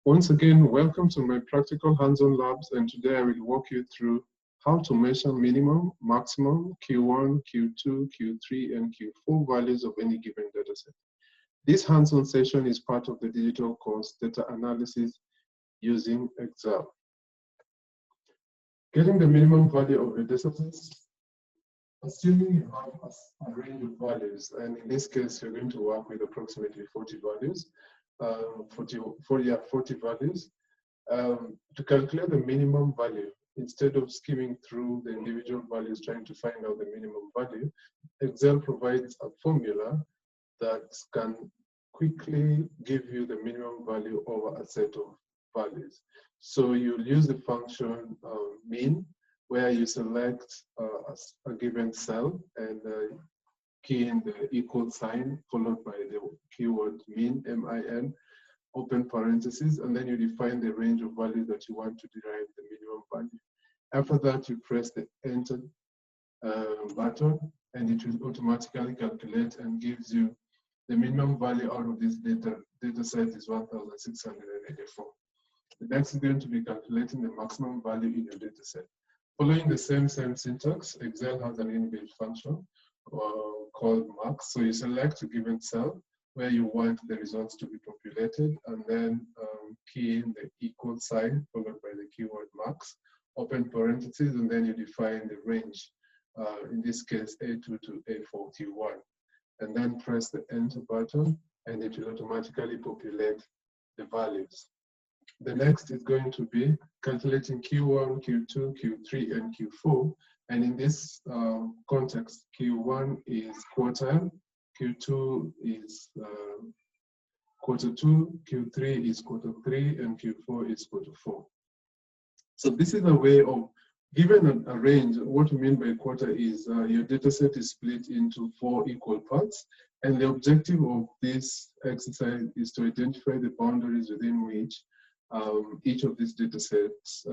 Once again, welcome to my practical hands-on labs, and today I will walk you through how to measure minimum, maximum, Q1, Q2, Q3, and Q4 values of any given dataset. This hands-on session is part of the digital course Data Analysis using Excel. Getting the minimum value of a dataset, assuming you have a range of values, and in this case, you're going to work with approximately 40 values. 40 values. To calculate the minimum value, instead of skimming through the individual values trying to find out the minimum value, Excel provides a formula that can quickly give you the minimum value over a set of values. So you'll use the function min, where you select a given cell and key in the equal sign followed by the keyword min, M-I-N, open parentheses, and then you define the range of values that you want to derive the minimum value. After that, you press the enter button, and it will automatically calculate and gives you the minimum value out of this data set is 1,684. The next is going to be calculating the maximum value in your data set. Following the same syntax, Excel has an inbuilt function called max. So you select a given cell where you want the results to be populated, and then key in the equal sign followed by the keyword max, open parentheses, and then you define the range, in this case A2 to A41, and then press the enter button, and it will automatically populate the values. The next is going to be calculating Q1, Q2, Q3, and Q4. And in this context, Q1 is quartile, Q2 is quarter 2, Q3 is quarter 3, and Q4 is quarter 4. So this is a way of, given a range, what we mean by quarter is your data set is split into 4 equal parts. And the objective of this exercise is to identify the boundaries within which each of these data sets,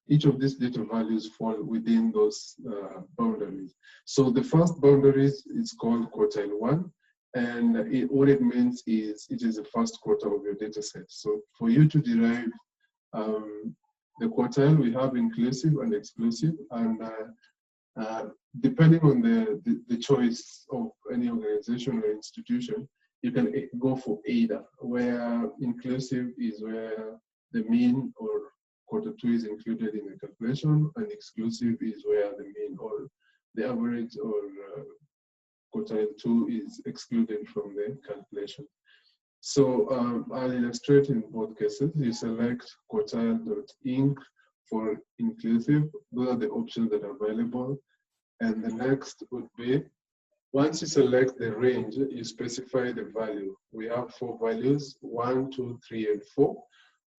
each of these data values fall within those boundaries. So the first boundary is called quartile 1, and what it means is it is the first quarter of your data set. So for you to derive the quartile, we have inclusive and exclusive, and depending on the choice of any organization or institution, you can go for either, where inclusive is where the mean or quarter 2 is included in the calculation, and exclusive is where the mean or the average or quartile 2 is excluded from the calculation. So I'll illustrate in both cases. You select quartile.inc for inclusive. Those are the options that are available. And the next would be, once you select the range, you specify the value. We have 4 values, 1, 2, 3, and 4.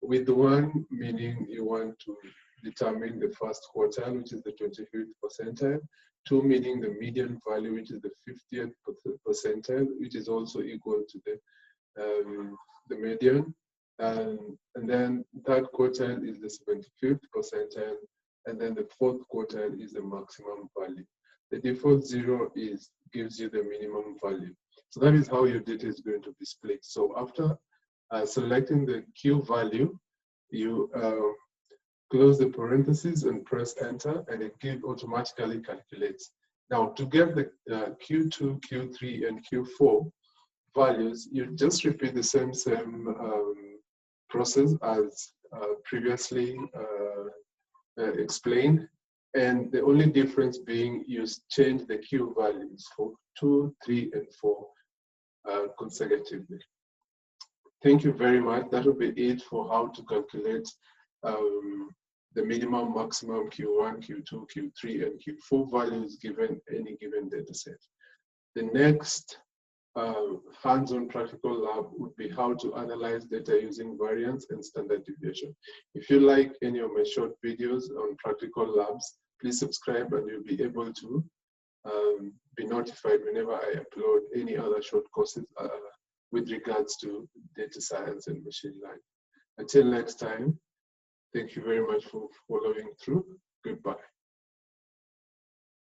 With 1 meaning you want to determine the first quartile, which is the 25th percentile. 2 meaning the median value, which is the 50th percentile, which is also equal to the median. And then third quartile is the 75th percentile, and then the fourth quartile is the maximum value. The default 0 gives you the minimum value. So that is how your data is going to be split. So after selecting the Q value, you close the parentheses and press enter, and it automatically calculates. Now, to get the Q2, Q3, and Q4 values, you just repeat the same process as previously explained. And the only difference being you change the Q values for 2, 3, and 4 consecutively. Thank you very much. That will be it for how to calculate the minimum, maximum Q1, Q2, Q3, and Q4 values given any given data set. The next hands-on practical lab would be how to analyze data using variance and standard deviation. If you like any of my short videos on practical labs, please subscribe, and you'll be able to be notified whenever I upload any other short courses with regards to data science and machine learning. Until next time, thank you very much for following through. Goodbye.